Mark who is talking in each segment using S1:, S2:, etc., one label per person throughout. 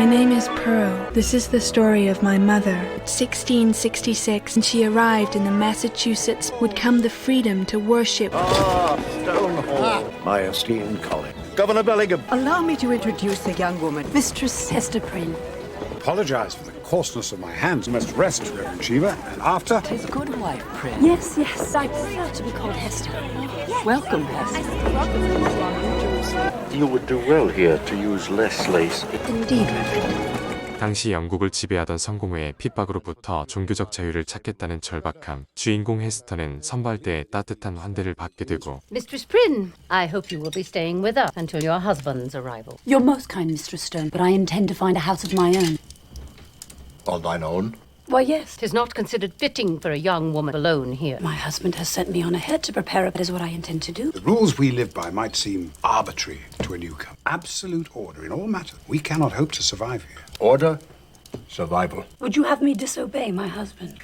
S1: My name is Pearl. This is the story of my mother. 1666, when she arrived in the Massachusetts, would come the freedom to worship.
S2: Stonehall. My esteemed colleague. Governor Bellingham.
S3: Allow me to introduce the young woman, Mistress Hester Prynne.
S4: Apologize for the coarseness of my hands. You must rest, Reverend Shiva, and after...
S3: His good wife, Prynne. Yes, I prefer to be called Hester. Welcome, Hester.
S2: You would do well here to use less lace.
S3: Indeed, Reverend.
S5: 당시 영국을 지배하던 성공회의 핍박으로부터 종교적 자유를 찾겠다는 절박함. 주인공 헤스터는 선발대의 따뜻한 환대를 받게 되고
S6: Mistress Prynne, I hope you will be staying with us until your husband's arrival.
S7: You're most kind, Mistress Stone, but I intend to find a house of my own.
S2: On thine own?
S6: Why, yes. 'Tis not considered fitting for a young woman alone here.
S7: My husband has sent me on ahead to prepare it, is what I intend to do.
S4: The rules we live by might seem arbitrary to a newcomer. Absolute order in all matters. We cannot hope to survive here.
S2: Order, survival.
S7: Would you have me disobey my husband?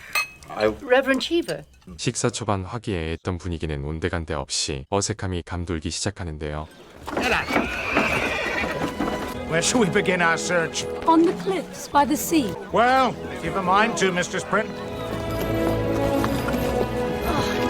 S6: Reverend Shiva.
S5: 식사 초반 화기애애했던 분위기는 온데간데 없이 어색함이 감돌기 시작하는데요.
S8: Where shall we begin our search?
S7: On the cliffs by the sea.
S8: Well, give a mind to, Mistress Prynne.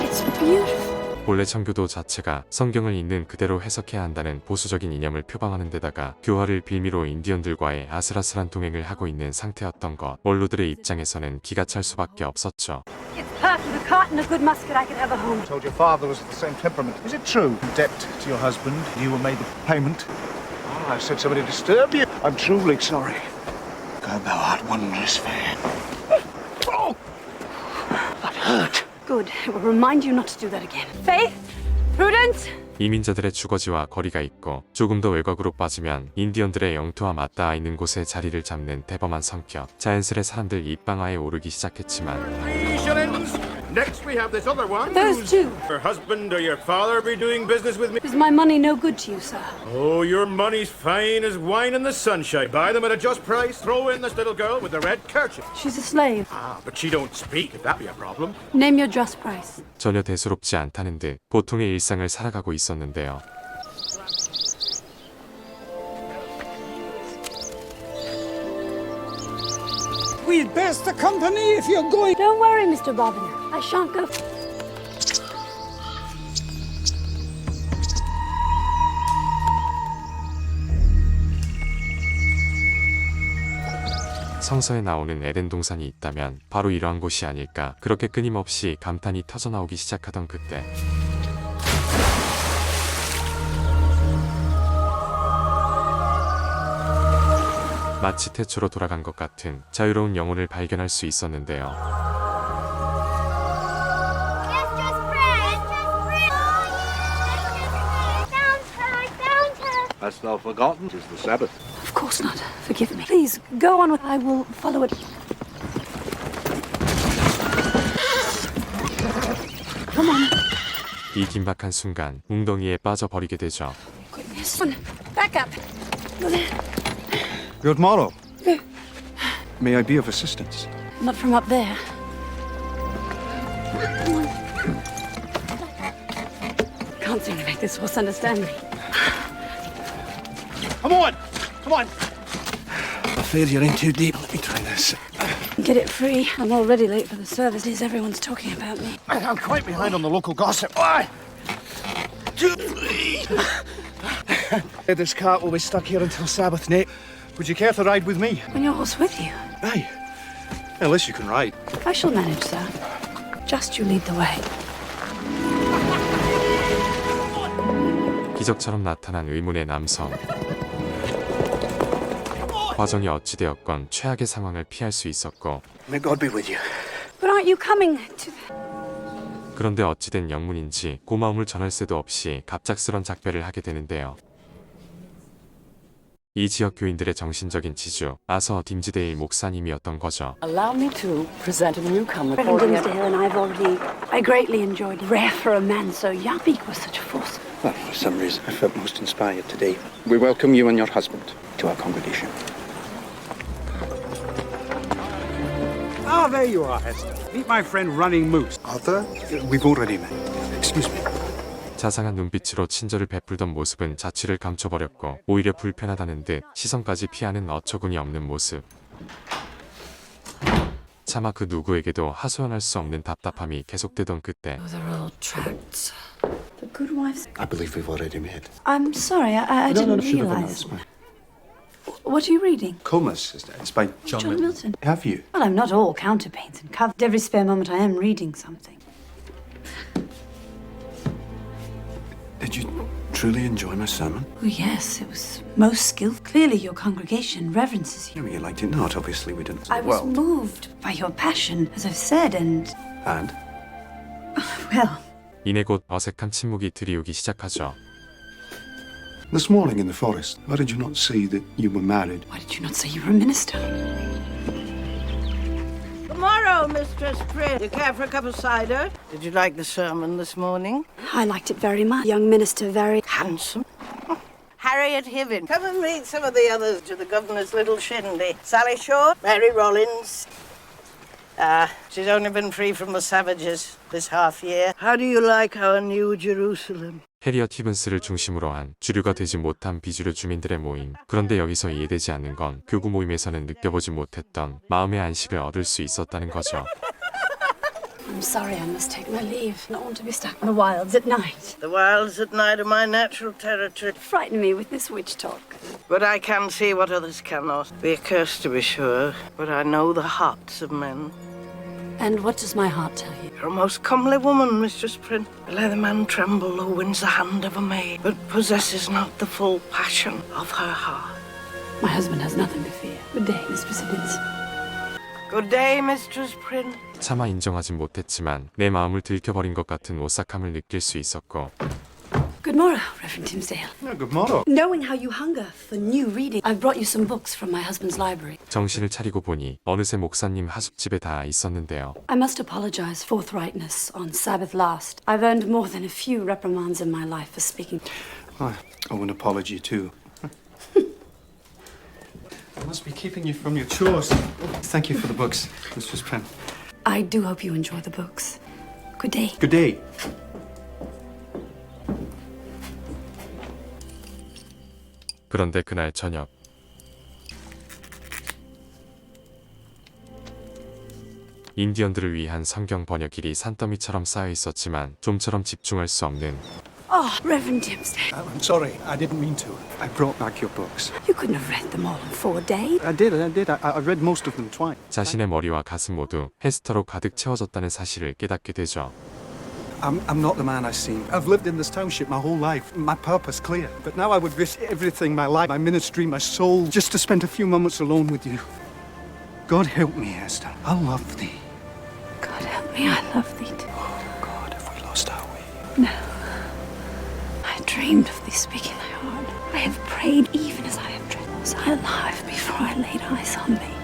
S7: It's beautiful.
S5: 본래 청교도 자체가 성경을 있는 그대로 해석해야 한다는 보수적인 이념을 표방하는 데다가 교화를 빌미로 인디언들과의 아슬아슬한 동행을 하고 있는 상태였던 것. 원로들의 입장에서는 기가 찰 수밖에 없었죠.
S7: It's perfect, a cart and a good musket I could have at home.
S8: Told your father was of the same temperament. Is it true? In debt to your husband, you were made the payment. Oh, I said somebody disturbed you. I'm truly sorry. God, thou art wondrous fair. Oh, that hurt.
S7: Good. It will remind you not to do that again. Faith? Prudence?
S5: 이민자들의 주거지와 거리가 있고 조금 더 외곽으로 빠지면 인디언들의 영토와 맞닿아 있는 곳에 자리를 잡는 대범한 성격. 자연스레 사람들 입방아에 오르기 시작했지만
S9: 3 shillings. Next we have this other one.
S7: Those two.
S9: Your husband or your father be doing business with me?
S7: Is my money no good to you, sir?
S9: Oh, your money's fine as wine in the sunshine. Buy them at a just price. Throw in this little girl with the red kerchief.
S7: She's a slave.
S9: Ah, but she don't speak, if that be a problem.
S7: Name your just price.
S5: 전혀 대수롭지 않다는 듯 보통의 일상을 살아가고 있었는데요.
S4: We'd best accompany if you're going.
S7: Don't worry, Mr. Bobbin. I shan't go.
S5: 성서에 나오는 에덴 동산이 있다면 바로 이러한 곳이 아닐까. 그렇게 끊임없이 감탄이 터져나오기 시작하던 그때 마치 태초로 돌아간 것 같은 자유로운 영혼을 발견할 수 있었는데요.
S2: Hast thou forgotten? 'Tis the Sabbath.
S7: Of course not. Forgive me. Please, go on with... I will follow it. Come on.
S5: 이 긴박한 순간 웅덩이에 빠져버리게 되죠.
S7: Goodness. Back up.
S10: Good morrow. May I be of assistance?
S7: Not from up there. Come on. Can't seem to make this horse understand me.
S8: Come on! Come on!
S10: I'm afraid you're in too deep. Let me try this.
S7: Get it free. I'm already late for the services. Everyone's talking about me.
S8: I'm quite behind on the local gossip. Why? This cart will be stuck here until Sabbath night. Would you care to ride with me?
S7: When your horse with you.
S10: Aye. Unless you can ride.
S7: I shall manage, sir. Just you lead the way.
S5: 기적처럼 나타난 의문의 남성. 과정이 어찌되었건 최악의 상황을 피할 수 있었고
S10: May God be with you.
S7: But aren't you coming to...
S5: 그런데 어찌된 영문인지 고마움을 전할 새도 없이 갑작스런 작별을 하게 되는데요. 이 지역 교인들의 정신적인 지주 아서 딤즈데일 목사님이었던 거죠.
S3: Allow me to present a newcomer.
S7: Reverend Dimsdale and I greatly enjoyed it. Rare for a man so young. Speak with such force.
S10: Well, for some reason, I felt most inspired today. We welcome you and your husband to our congregation.
S4: Ah, there you are, Hester. Meet my friend Running Moose.
S10: Arthur, we've already met. Excuse me.
S5: 자상한 눈빛으로 친절을 베풀던 모습은 자취를 감춰버렸고 오히려 불편하다는 듯 시선까지 피하는 어처구니 없는 모습. 차마 그 누구에게도 하소연할 수 없는 답답함이 계속되던 그때
S3: They're all tracts.
S7: The Good Wives.
S8: I believe we've already met.
S7: I'm sorry, I didn't realize. What are you reading?
S8: Comas, sister. It's by
S7: John Milton.
S8: Have you?
S7: Well, I'm not all counterpanes and covers. Every spare moment I am reading something.
S8: Did you truly enjoy my sermon?
S7: Oh, yes, it was most skillful. Clearly, your congregation reverences you.
S8: Yeah, well, you liked it not. Obviously, we didn't.
S7: I was moved by your passion, as I've said, and.
S8: And?
S7: Well.
S5: 이내 곧 어색한 침묵이 드리우기 시작하죠.
S8: This morning in the forest, why did you not see that you were married?
S7: Why did you not say you were a minister?
S11: Tomorrow, Mistress Prynne. You care for a cup of cider? Did you like the sermon this morning?
S7: I liked it very much. Young minister, very
S11: Handsome. Harriet Hiven. Come and meet some of the others to the governor's little shindy. Sally Short, Mary Rollins. She's only been free from the savages this half year. How do you like our new Jerusalem?
S5: 해리엇 히븐스를 중심으로 한 주류가 되지 못한 비주류 주민들의 모임. 그런데 여기서 이해되지 않는 건 교구 모임에서는 느껴보지 못했던 마음의 안식을 얻을 수 있었다는 거죠.
S7: I'm sorry, I must take my leave. I don't want to be stuck in the wilds at night.
S11: The wilds at night are my natural territory.
S7: Frighten me with this witch talk.
S11: But I can see what others cannot. Be accursed to be sure, but I know the hearts of men.
S7: And what does my heart tell you?
S11: You're a most comely woman, Mistress Prynne. Let the man tremble who wins the hand of a maid, but possesses not the full passion of her heart.
S7: My husband has nothing to fear. Good day, Mistress Hibbins.
S11: Good day, Mistress Prynne.
S5: 차마 인정하진 못했지만 내 마음을 들켜버린 것 같은 오싹함을 느낄 수 있었고.
S7: Good morrow, Reverend Timsdale.
S8: No, good morrow.
S7: Knowing how you hunger for new reading, I've brought you some books from my husband's library.
S5: 정신을 차리고 보니 어느새 목사님 하숙집에 다 있었는데요.
S7: I must apologize for forthrightness on Sabbath last. I've earned more than a few reprimands in my life for speaking.
S8: I owe an apology too. I must be keeping you from your chores. Thank you for the books, Mistress Prynne.
S7: I do hope you enjoy the books. Good day.
S8: Good day.
S5: 그런데 그날 저녁 인디언들을 위한 성경 번역일이 산더미처럼 쌓여 있었지만 좀처럼 집중할 수 없는
S7: Oh, Reverend Timsdale.
S8: I'm sorry, I didn't mean to. I brought back your books.
S7: You couldn't have read them all in 4 days.
S8: I did. I read most of them twice.
S5: 자신의 머리와 가슴 모두 헤스터로 가득 채워졌다는 사실을 깨닫게 되죠.
S8: I'm not the man I seem. I've lived in this township my whole life. My purpose clear. But now I would risk everything, my life, my ministry, my soul, just to spend a few moments alone with you. God help me, Esther. I love thee.
S7: God help me, I love thee too.
S8: Oh, God, have we lost our way?
S7: No. I dreamed of thee speaking thy heart. I have prayed even as I have dreamed. Was I alive before I laid eyes on thee?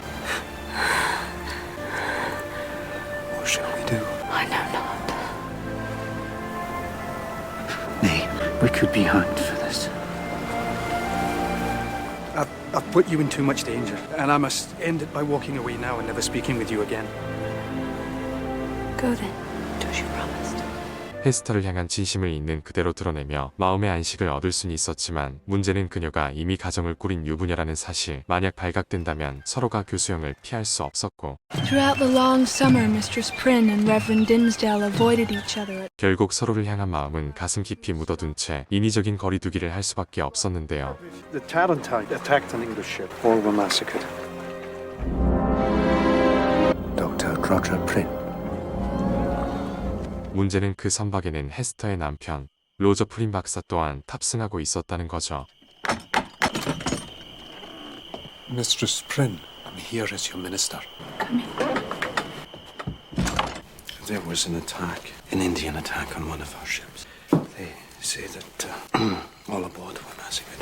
S8: What shall we do?
S7: I know not.
S8: Nay, we could be hanged for this. I've put you in too much danger, and I must end it by walking away now and never speaking with you again.
S7: Go then, as you promised.
S5: 헤스터를 향한 진심을 있는 그대로 드러내며 마음의 안식을 얻을 수는 있었지만 문제는 그녀가 이미 가정을 꾸린 유부녀라는 사실. 만약 발각된다면 서로가 교수형을 피할 수 없었고
S1: Throughout the long summer, Mistress Prynne and Reverend Dimmesdale avoided each other.
S5: 결국 서로를 향한 마음은 가슴 깊이 묻어둔 채 인위적인 거리두기를 할 수밖에 없었는데요.
S8: The Tarentine attacked an English ship. All were massacred. Dr. Roger Prynne.
S5: 문제는 그 선박에는 헤스터의 남편 로저 프린 박사 또한 탑승하고 있었다는 거죠.
S8: Mistress Prynne, I'm here as your minister.
S7: Come in.
S10: There was an attack, an Indian attack on one of our ships. They say that all aboard were massacred.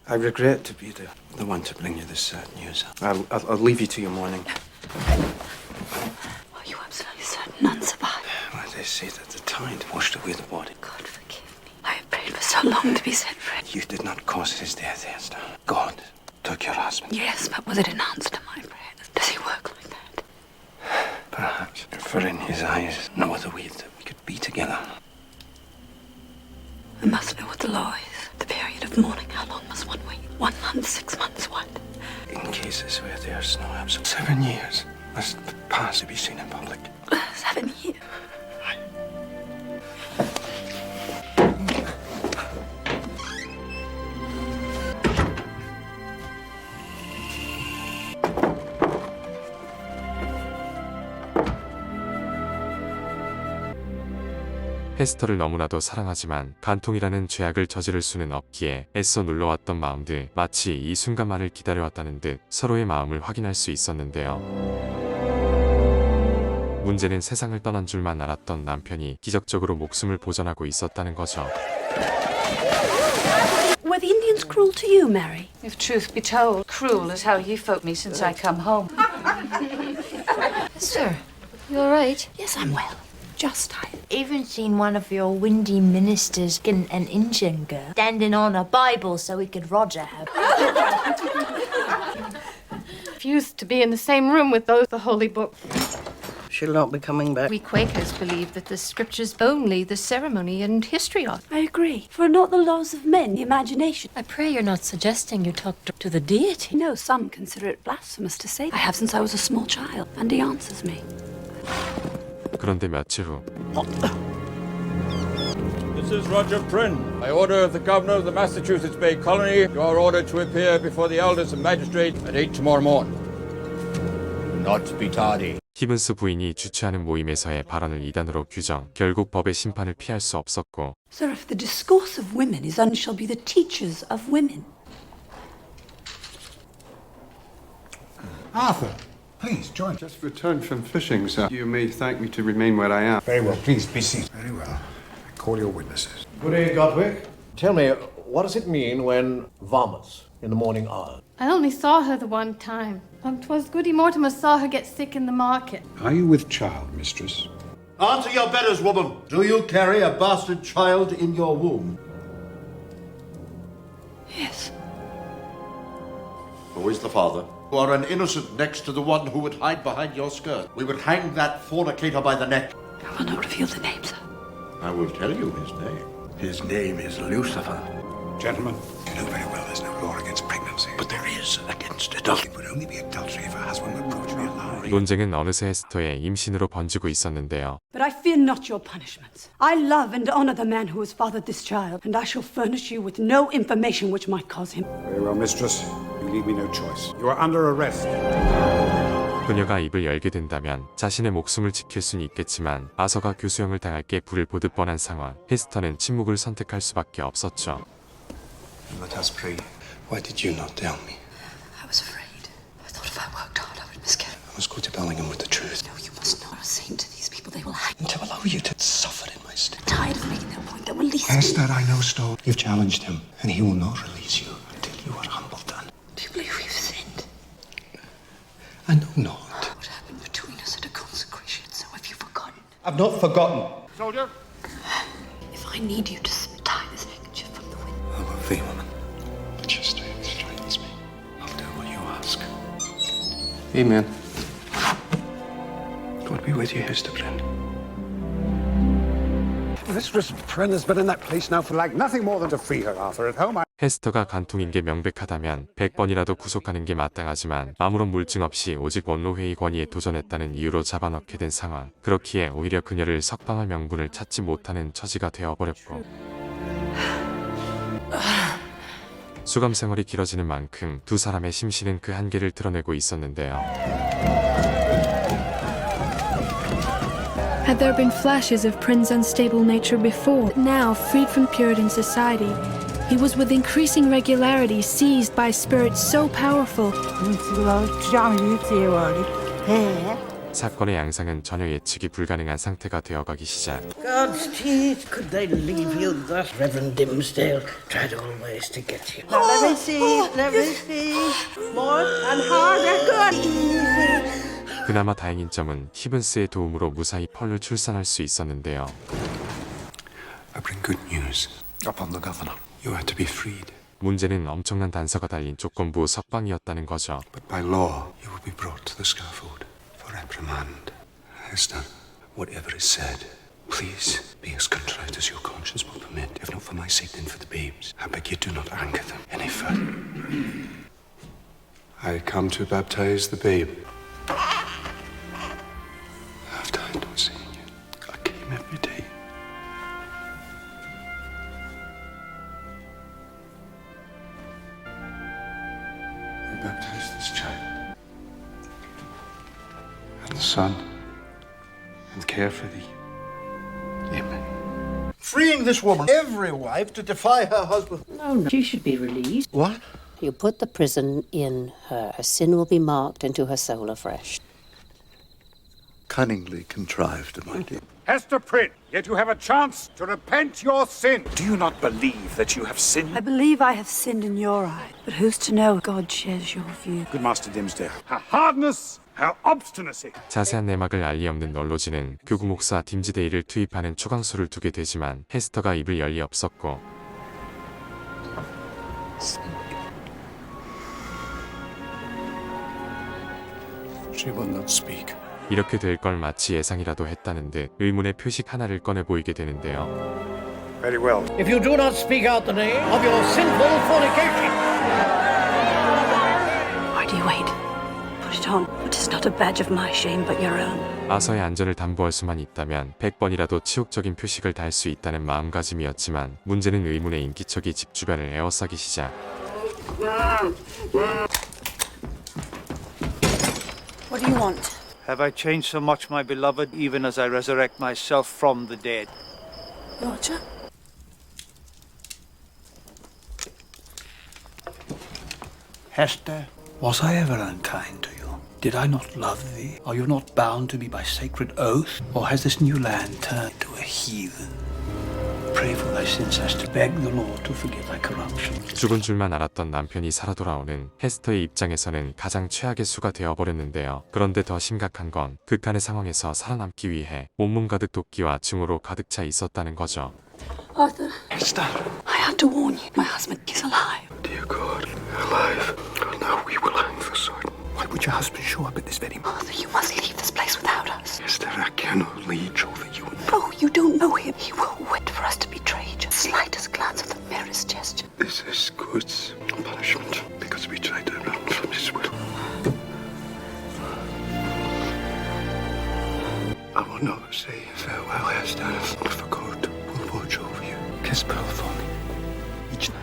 S10: I regret to be the one to bring you this sad news. I'll leave you to your mourning.
S7: Are you absolutely certain none survived?
S10: Well, they say that the tide washed away the body.
S7: God forgive me. I have prayed for so long to be set free.
S10: You did not cause his death, Esther. God took your husband.
S7: Yes, but was it an answer to my prayer? Does he work like that?
S10: Perhaps. For in his eyes, no other weed that we could be together.
S7: I must know what the law is. The period of mourning, how long must one wait? 1 month, 6 months, what?
S10: In cases where there's no absolute 7 years must pass to be seen in public.
S7: 7 years?
S5: 헤스터를 너무나도 사랑하지만 간통이라는 죄악을 저지를 수는 없기에 애써 눌러왔던 마음들, 마치 이 순간만을 기다려왔다는 듯 서로의 마음을 확인할 수 있었는데요. 문제는 세상을 떠난 줄만 알았던 남편이 기적적으로 목숨을 보전하고 있었다는 거죠.
S7: Were the Indians cruel to you, Mary?
S3: If truth be told, cruel is how you folk me since I come home.
S12: Sir, you all right?
S7: Yes, I'm well. Just tired.
S12: Even seen one of your windy ministers getting an Indian girl standing on a Bible so he could Roger her.
S3: Refused to be in the same room with those the holy book.
S11: She'll not be coming back.
S3: We Quakers believe that the scriptures only the ceremony and history of.
S7: I agree. For are not the laws of men the imagination?
S12: I pray you're not suggesting you talk to the deity.
S7: No, some consider it blasphemous to say. I have since I was a small child, and he answers me.
S5: 그런데 며칠 후
S9: This is Roger Prynne. By order of the governor of the Massachusetts Bay Colony, you are ordered to appear before the elders and magistrates at 8 tomorrow morning.
S2: Not be tardy.
S5: 히븐스 부인이 주최하는 모임에서의 발언을 이단으로 규정, 결국 법의 심판을 피할 수 없었고
S7: Sir, if the discourse of women is and shall be the teachers of women.
S4: Arthur, please join.
S13: Just returned from fishing, sir. You may thank me to remain where I am.
S4: Very well, please be seated. Very well. I call your witnesses.
S2: Good day, Godwick. Tell me, what does it mean when vomits in the morning hour?
S3: I only saw her the one time. 'Twas Goody Mortimer saw her get sick in the market.
S4: Are you with child, mistress?
S8: Answer your betters, woman. Do you carry a bastard child in your womb?
S7: Yes.
S8: Who is the father? You are an innocent next to the one who would hide behind your skirt. We would hang that fornicator by the neck.
S7: I will not reveal the name, sir.
S8: I will tell you his name.
S10: His name is Lucifer.
S4: Gentlemen, you know very well there's no law against pregnancy.
S10: But there is against adultery.
S4: It would only be adultery if her husband were proved to be alive.
S5: 논쟁은 어느새 헤스터의 임신으로 번지고 있었는데요.
S7: But I fear not your punishments. I love and honor the man who has fathered this child, and I shall furnish you with no information which might cause him.
S4: Very well, mistress. You leave me no choice. You are under arrest.
S5: 그녀가 입을 열게 된다면 자신의 목숨을 지킬 수는 있겠지만 아서가 교수형을 당할 게 불을 보듯 뻔한 상황. 헤스터는 침묵을 선택할 수밖에 없었죠.
S10: Let us pray. Why did you not tell me?
S7: I was afraid. I thought if I worked hard, I would miscarry.
S10: I must go to Bellingham with the truth.
S7: No, you must not. A saint to these people, they will hang.
S10: And to allow you to suffer in my stead.
S7: I'm tired of making their point. They will release me.
S4: Esther, I know Stowe.
S10: You've challenged him, and he will not release you until you are humble done.
S7: Do you believe we've sinned?
S10: I know not.
S7: What happened between us at a consecration? So have you forgotten?
S8: I've not forgotten.
S2: Soldier?
S7: If I need you to tie this handkerchief from the window.
S10: I will be, woman. But your strength strengthens me. I'll do what you ask. Amen. God be with you, Hester Prynne.
S4: Mistress Prynne has been in that place now for like nothing more than to free her, Arthur. At home,
S5: 헤스터가 간통인 게 명백하다면 100번이라도 구속하는 게 마땅하지만 아무런 물증 없이 오직 원로회의 권위에 도전했다는 이유로 잡아넣게 된 상황. 그렇기에 오히려 그녀를 석방할 명분을 찾지 못하는 처지가 되어버렸고 수감 생활이 길어지는 만큼 두 사람의 심신은 그 한계를 드러내고 있었는데요.
S1: Had there been flashes of Prynne's unstable nature before, now, freed from Puritan society, he was with increasing regularity seized by spirits so powerful.
S5: 사건의 양상은 전혀 예측이 불가능한 상태가 되어가기 시작.
S11: God's teeth, could they leave you thus? Reverend Dimsdale tried always to get you. Now let me see. More and harder. Good. Easy.
S5: 그나마 다행인 점은 히븐스의 도움으로 무사히 펄을 출산할 수 있었는데요.
S10: I bring good news upon the governor. You are to be freed.
S5: 문제는 엄청난 단서가 달린 조건부 석방이었다는 거죠.
S10: But by law, you will be brought to the scaffold for reprimand. Hester, whatever is said, Please be as contrite as your conscience will permit. If not for my sake, then for the babe's. I beg you do not anger them any further. I come to baptize the babe. I've died on seeing you. I came every day. I baptize this child and the son and care for thee. Amen.
S8: Freeing this woman, every wife, to defy her husband.
S6: No, she should be released.
S8: What?
S6: You put the prison in her. Her sin will be marked into her soul afresh.
S8: Cunningly contrived, my dear.
S4: Hester Prynne, yet you have a chance to repent your sin. Do you not believe that you have sinned?
S7: I believe I have sinned in your eye, but who's to know God shares your view?
S4: Good Master Dimsdale. Her hardness, her obstinacy.
S5: 자세한 내막을 알리 없는 널로지는 교구 목사 딤즈데이를 투입하는 초강수를 두게 되지만 헤스터가 입을 열 리 없었고
S10: She will not speak.
S5: 이렇게 될 걸 마치 예상이라도 했다는 듯 의문의 표식 하나를 꺼내 보이게 되는데요.
S4: Very well.
S2: If you do not speak out the name of your sinful fornication.
S7: Why do you wait? Put it on. It is not a badge of my shame, but your own.
S5: 아서의 안전을 담보할 수만 있다면 100번이라도 치욕적인 표식을 달 수 있다는 마음가짐이었지만 문제는 의문의 인기척이 집 주변을 에워싸기 시작.
S7: What do you want?
S8: Have I changed so much, my beloved, even as I resurrect myself from the dead?
S7: Roger?
S14: Hester, was I ever unkind to you? Did I not love thee? Are you not bound to me by sacred oath? Or has this new land turned to a heathen? Pray for thy sins, Hester. Beg the Lord to forgive thy corruption.
S5: 죽은 줄만 알았던 남편이 살아 돌아오는 헤스터의 입장에서는 가장 최악의 수가 되어버렸는데요. 그런데 더 심각한 건 극한의 상황에서 살아남기 위해 온몸 가득 도끼와 증오로 가득 차 있었다는 거죠.
S7: Arthur.
S10: Hester.
S7: I had to warn you. My husband is alive.
S10: Dear God, alive. Well, now we will hang for certain. Why would your husband show up at this very moment?
S7: Arthur, you must leave this place without us.
S10: Hester, I cannot lead you that you would.
S7: No, you don't know him. He will wait for us to betray each other. Slightest glance of the merest gesture.
S10: This is good punishment because we tried to run from his will. I will not say farewell, Hester. For God will watch over you. Kiss Pearl for me each night.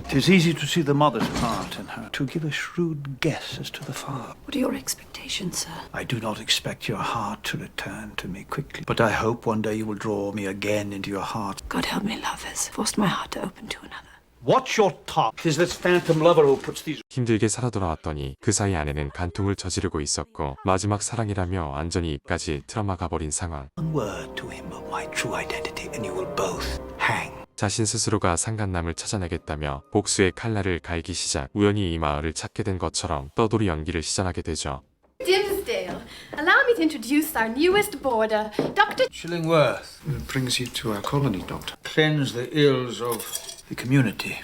S14: 'Tis easy to see the mother's part in her, to give a shrewd guess as to the father.
S7: What are your expectations, sir?
S14: I do not expect your heart to return to me quickly, but I hope one day you will draw me again into your heart.
S7: God help me, love has forced my heart to open to another.
S8: Watch your tongue. It is this phantom lover who puts these...
S5: 힘들게 살아 돌아왔더니 그 사이 아내는 간통을 저지르고 있었고 마지막 사랑이라며 안전히 입까지 틀어막아 버린 상황.
S14: One word to him of my true identity and you will both hang.
S5: 자신 스스로가 상간남을 찾아내겠다며 복수의 칼날을 갈기 시작. 우연히 이 마을을 찾게 된 것처럼 떠돌이 연기를 시전하게 되죠.
S15: Dimsdale, allow me to introduce our newest boarder, Dr.
S14: Chillingworth.
S10: It brings you to our colony, Doctor.
S14: Cleanse the ills of the community.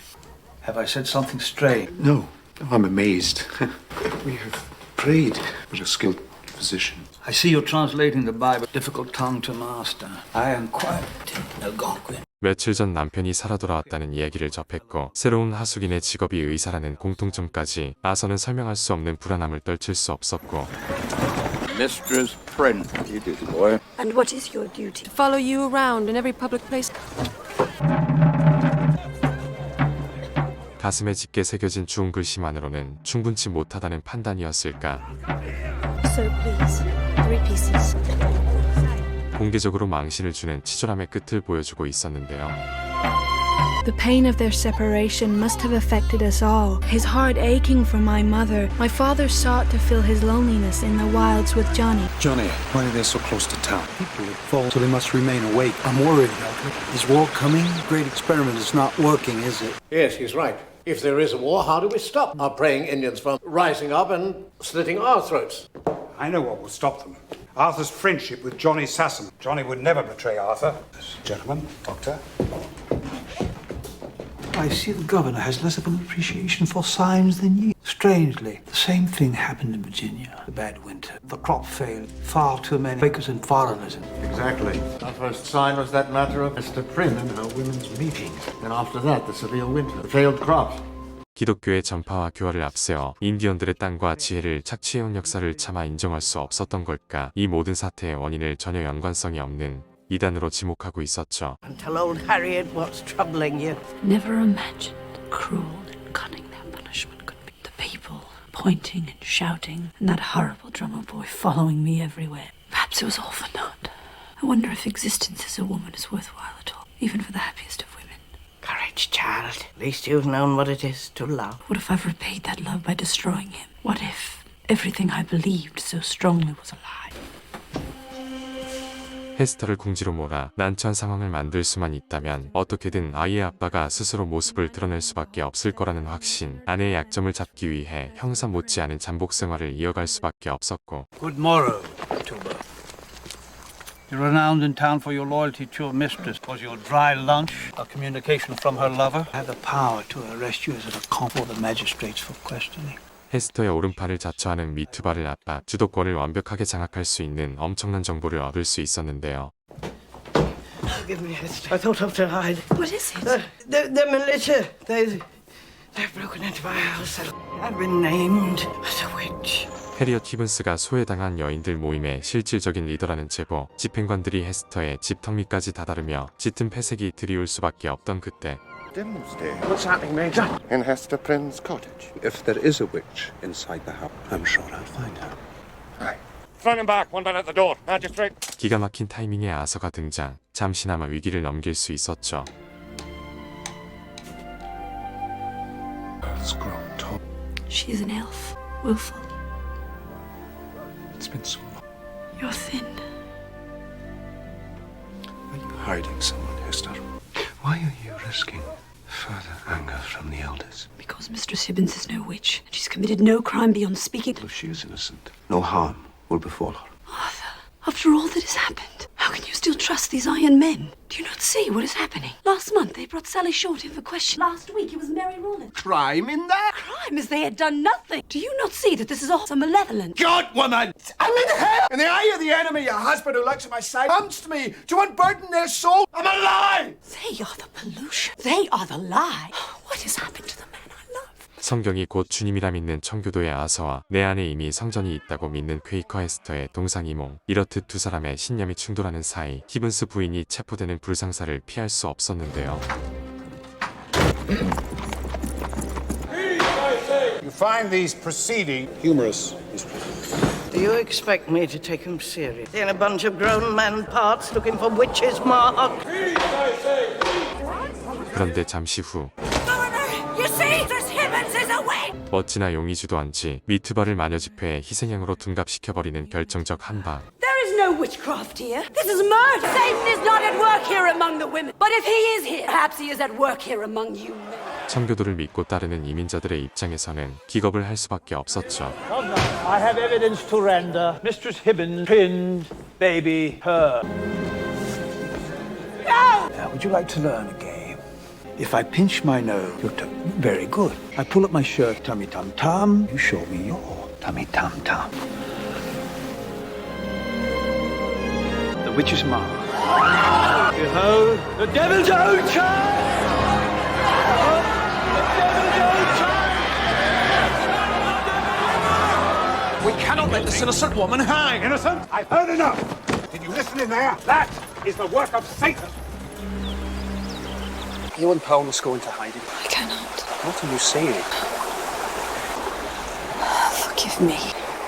S14: Have I said something strange?
S10: No, I'm amazed. We have prayed for a skilled physician.
S14: I see you're translating the Bible, difficult tongue to master. I am quite Algonquin.
S5: 며칠 전 남편이 살아 돌아왔다는 이야기를 접했고 새로운 하숙인의 직업이 의사라는 공통점까지 아서는 설명할 수 없는 불안함을 떨칠 수 없었고
S9: Mistress Prynne, you did, boy.
S7: And what is your duty?
S1: To follow you around in every public place.
S5: 가슴에 짙게 새겨진 주운 글씨만으로는 충분치 못하다는 판단이었을까.
S7: So please, 3 pieces.
S5: 공개적으로 망신을 주는 치졸함의 끝을 보여주고 있었는데요.
S1: The pain of their separation must have affected us all. His heart aching for my mother. My father sought to fill his loneliness in the wilds with Johnny.
S10: Johnny, why are they so close to town?
S14: People would fall, so they must remain awake. I'm worried, Alfred. Is war coming? Great experiment is not working, is it?
S2: Yes, he's right. If there is a war, how do we stop our praying Indians from rising up and slitting our throats?
S4: I know what will stop them. Arthur's friendship with Johnny Sassam. Johnny would never betray Arthur. Gentlemen, Doctor.
S14: I see the governor has less of an appreciation for signs than you. Strangely, the same thing happened in Virginia. The bad winter. The crop failed. Far too many bakers and foreigners.
S8: Exactly. Our first sign was that matter of Esther Prynne and her women's meeting. Then after that, the severe winter, the failed crops.
S5: 기독교의 전파와 교화를 앞세워 인디언들의 땅과 지혜를 착취해온 역사를 차마 인정할 수 없었던 걸까? 이 모든 사태의 원인을 전혀 연관성이 없는 이단으로 지목하고 있었죠.
S11: Tell old Harriet what's troubling you.
S7: Never imagined how cruel and cunning their punishment could be. The people pointing and shouting, and that horrible drummer boy following me everywhere. Perhaps it was all for naught. I wonder if existence as a woman is worthwhile at all, even for the happiest of women.
S11: Courage, child. At least you've known what it is to love.
S7: What if I've repaid that love by destroying him? What if everything I believed so strongly was a lie?
S5: 헤스터를 궁지로 몰아 난처한 상황을 만들 수만 있다면 어떻게든 아이의 아빠가 스스로 모습을 드러낼 수밖에 없을 거라는 확신, 아내의 약점을 잡기 위해 형사 못지않은 잠복 생활을 이어갈 수밖에 없었고.
S14: Good morrow, Tuba. You're renowned in town for your loyalty to your mistress. Was your dry lunch a communication from her lover? I had the power to arrest you as an accomplice for the magistrates for questioning.
S5: 헤스터의 오른팔을 자처하는 미투바를 아빠 주도권을 완벽하게 장악할 수 있는 엄청난 정보를 얻을 수 있었는데요.
S11: Forgive me, Hester. I thought of to hide.
S7: What is it?
S11: The militia. They've broken into my house. I've been named as a witch.
S5: 해리엇 히븐스가 소외당한 여인들 모임의 실질적인 리더라는 제보, 집행관들이 헤스터의 집 턱밑까지 다다르며 짙은 회색이 드리울 수밖에 없던 그때.
S8: Dimsday. What's happening, Major? In Hester Prynne's cottage.
S13: If there is a witch inside the house, I'm sure I'll find her.
S8: Right.
S9: Throw him back. One man at the door. Magistrate.
S5: 기가 막힌 타이밍에 아서가 등장. 잠시나마 위기를 넘길 수 있었죠.
S4: Earth's grown tall.
S7: She's an elf, willful.
S4: It's been so long.
S7: You're thin.
S10: Are you hiding someone, Hester? Why are you risking further anger from the elders?
S7: Because Mistress Hibbins is no witch, and she's committed no crime beyond speaking.
S10: If she is innocent, no harm will befall her.
S7: Arthur, after all that has happened, how can you still trust these iron men? Do you not see what is happening? Last month they brought Sally Short in for question. Last week it was Mary Rollins.
S8: Crime in there?
S7: Crime as they had done nothing. Do you not see that this is all so malevolent?
S8: God, woman! I'm in hell! In the eye of the enemy, your husband who looks at my side comes to me to unburden their soul. I'm alive!
S7: They are the pollution. They are the lie. What has happened to the man I love?
S5: 성경이 곧 주님이라 믿는 청교도의 아서와 내 안에 이미 성전이 있다고 믿는 퀘이커 헤스터의 동상이몽. 이렇듯 두 사람의 신념이 충돌하는 사이 히븐스 부인이 체포되는 불상사를 피할 수 없었는데요.
S8: You find these proceedings humorous,
S11: Do you expect me to take him serious? In a bunch of grown man parts looking for witches' mark?
S5: 그런데 잠시 후
S7: You see, Mistress Hibbins is away.
S5: 멋지나 용이 주도한지 미투바를 마녀 집회의 희생양으로 둔갑시켜버리는 결정적 한방.
S7: There is no witchcraft here. This is murder. Satan is not at work here among the women. But if he is here, perhaps he is at work here among you men.
S5: 청교도를 믿고 따르는 이민자들의 입장에서는 기겁을 할 수밖에 없었죠.
S14: I have evidence to render. Mistress Hibbins pinned baby her.
S7: No!
S14: Now, would you like to learn a game? If I pinch my nose, you're very good. I pull up my shirt, tummy tum tum. You show me your tummy tum tum. The witch's mark. Behold, the devil's own child!
S8: We cannot let this innocent woman hang.
S4: Innocent? I've heard enough. Did you listen in there? That is the work of Satan.
S13: You and Paul must go into hiding.
S7: I cannot.
S13: What are you saying?
S7: Forgive me.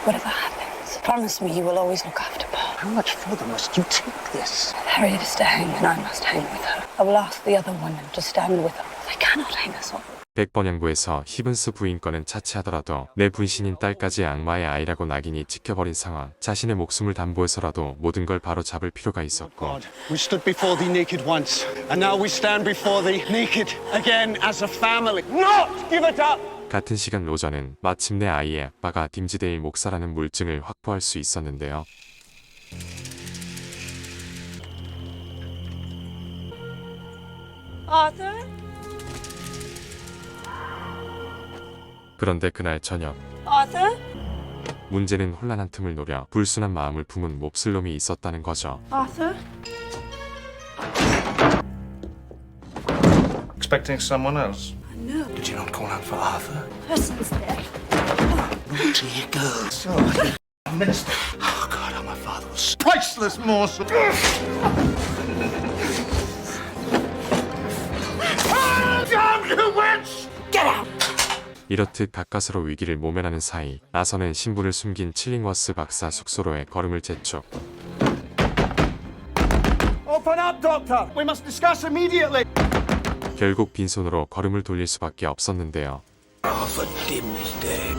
S7: Whatever happens, promise me you will always look after Paul.
S13: How much further must you take this?
S7: Harriet is to hang, and I must hang with her. I will ask the other women to stand with her. I cannot hang us all.
S5: 백번양부에서 히븐스 부인권은 차치하더라도 내 분신인 딸까지 악마의 아이라고 낙인이 찍혀버린 상황. 자신의 목숨을 담보해서라도 모든 걸 바로 잡을 필요가 있었고.
S13: We stood before thee naked once, and now we stand before thee naked again as a family. Not give it up!
S5: 같은 시간 로저는 마침내 아이의 아빠가 딤지데일 목사라는 물증을 확보할 수 있었는데요.
S7: Arthur?
S5: 그런데 그날 저녁
S7: Arthur?
S5: 문제는 혼란한 tum을 노려 불순한 마음을 품은 몹쓸 놈이 있었다는 거죠.
S7: Arthur?
S8: Expecting someone else?
S7: No.
S10: Did you not call out for Arthur?
S7: Person's there.
S10: Naughty girl.
S8: So, Minister.
S10: Oh, God, how my father was...
S8: Priceless morsel. Damn you, witch!
S7: Get out!
S5: 이렇듯 가까스로 위기를 모면하는 사이 나선은 신분을 숨긴 칠링워스 박사 숙소로의 걸음을 재촉.
S13: Open up, Doctor! We must discuss immediately!
S5: 결국 빈손으로 걸음을 돌릴 수밖에 없었는데요.
S10: Arthur Dim is dead.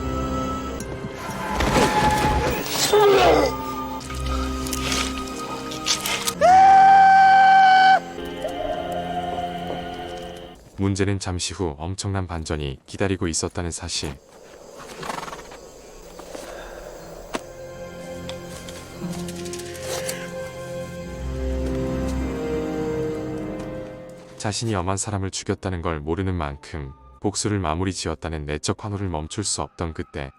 S5: 문제는 잠시 후 엄청난 반전이 기다리고 있었다는 사실. 자신이 엄한 사람을 죽였다는 걸 모르는 만큼 복수를 마무리 지었다는 내적 환호를 멈출 수 없던 그때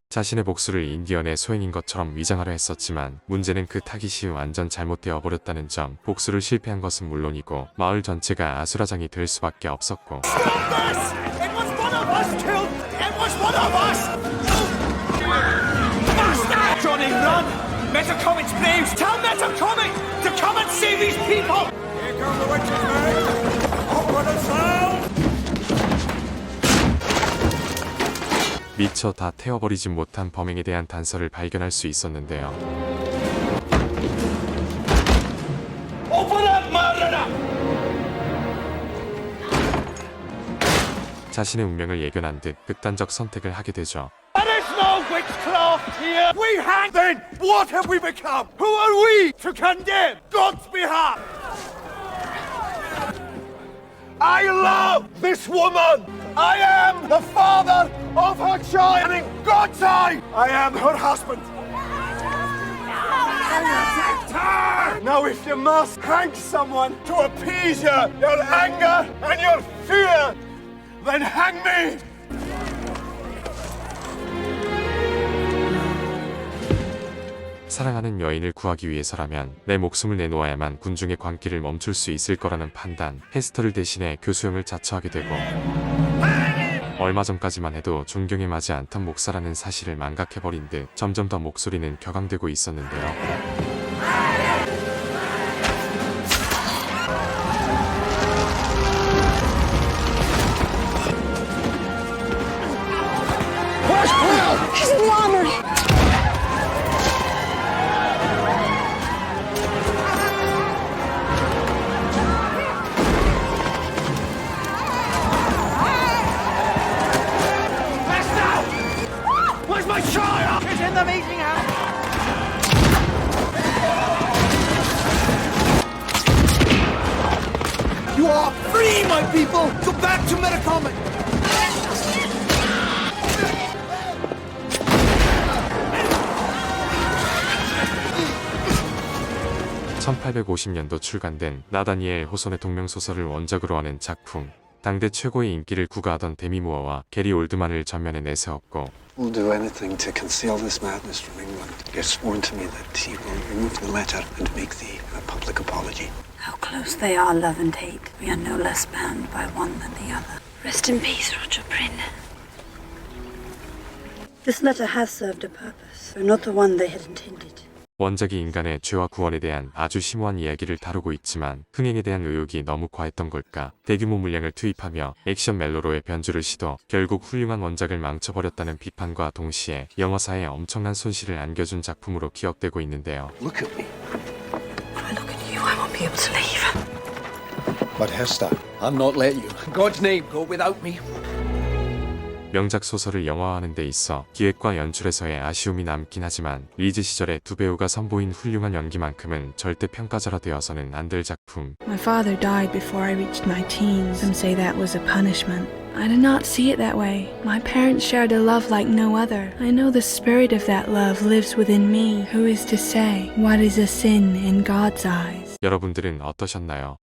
S5: 자신의 복수를 인디언의 소행인 것처럼 위장하려 했었지만 문제는 그 타깃이 완전 잘못되어 버렸다는 점. 복수를 실패한 것은 물론이고 마을 전체가 아수라장이 될 수밖에 없었고
S13: Johnny, run! Metacomic's names! Tell Metacomic to come and save these people! Here come the witches, man! Open the sound!
S5: 미처 다 태워버리지 못한 범행에 대한 단서를 발견할 수 있었는데요.
S13: Open up, murderer!
S5: 자신의 운명을 예견한 듯 극단적 선택을 하게 되죠.
S13: There is no witchcraft here! We hang! Then what have we become? Who are we to condemn God's behalf? I love this woman! I am the father of her child! And in God's eye, I am her husband! Protect her! Now if you must hang someone to appease your anger and your fear, then hang me!
S5: 사랑하는 여인을 구하기 위해서라면 내 목숨을 내놓아야만 군중의 광기를 멈출 수 있을 거라는 판단. 헤스터를 대신해 교수형을 자처하게 되고 얼마 전까지만 해도 존경에 맞지 않던 목사라는 사실을 망각해버린 듯 점점 더 목소리는 격앙되고 있었는데요.
S7: He's in the armory!
S13: Where's my child? She's in the meeting house! You are free, my people! Go back to Metacomic!
S5: 1850년도 출간된 나다니엘 호손의 동명소설을 원작으로 하는 작품. 당대 최고의 인기를 구가하던 데미 무어와 게리 올드만을 전면에 내세웠고
S10: We'll do anything to conceal this madness from England. He has sworn to me that he will remove the letter and make the public apology.
S7: How close they are, love and hate. We are no less bound by one than the other. Rest in peace, Roger Prynne. This letter has served a purpose, but not the one they had intended.
S5: 원작이 인간의 죄와 구원에 대한 아주 심오한 이야기를 다루고 있지만 흥행에 대한 의욕이 너무 과했던 걸까. 대규모 물량을 투입하며 액션 멜로로의 변주를 시도. 결국 훌륭한 원작을 망쳐버렸다는 비판과 동시에 영화사에 엄청난 손실을 안겨준 작품으로 기억되고 있는데요.
S10: Look at me.
S7: If I look at you, I won't be able to leave.
S10: But Hester, I'm not letting you. In God's name, go without me.
S5: 명작 소설을 영화화하는 데 있어 기획과 연출에서의 아쉬움이 남긴 하지만 리즈 시절의 두 배우가 선보인 훌륭한 연기만큼은 절대 평가절하되어서는 안 될 작품.
S1: My father died before I reached my teens. Some say that was a punishment. I do not see it that way. My parents shared a love like no other. I know the spirit of that love lives within me. Who is to say what is a sin in God's eyes?
S5: 여러분들은 어떠셨나요?